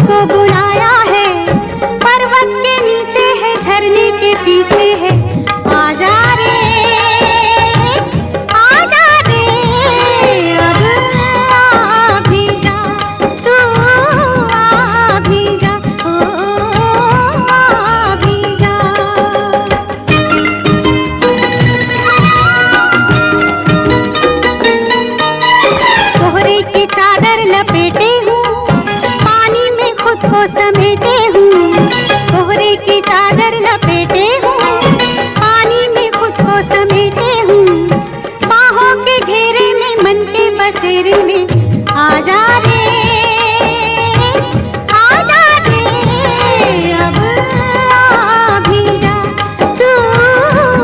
तुझको बुलाया है, पर्वत के नीचे है, झरने के पीछे है, आजा रे, आजा रे, अब आ भी जा, तू आ भी जा, ओ आ भी जा। कोहरे की चादर लपेटे हूँ, पानी में खुद को समेटे हूँ। कोहरे की चादर लपेटे हूँ, पानी में खुद को समेटे हूँ। बाहों के घेरे में, मन के बसेरे में, आजा रे, आजा रे, अब आ भी जा, तू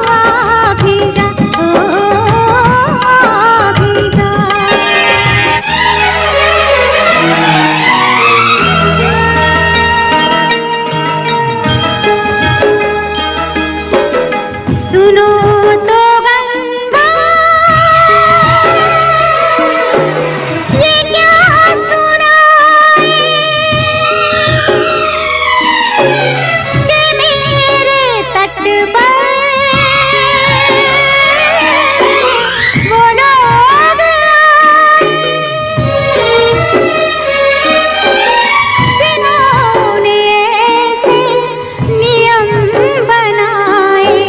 आ भी जा, ओ आ भी जा। सुनो तो गंगा, ये क्या सुनाए कि मेरे तट पर वो लोग आए जिन्होंने ऐसे नियम बनाए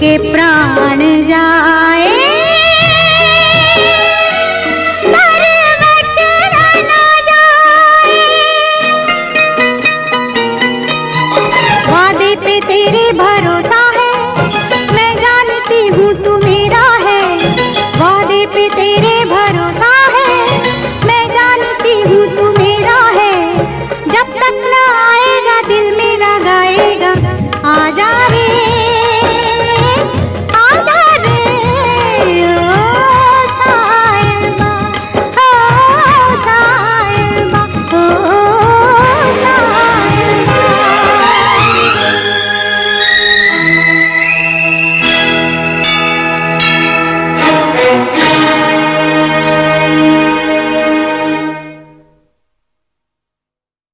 के प्राण जाए, पर वचन न जाए। वादे पे तेरे भरोसा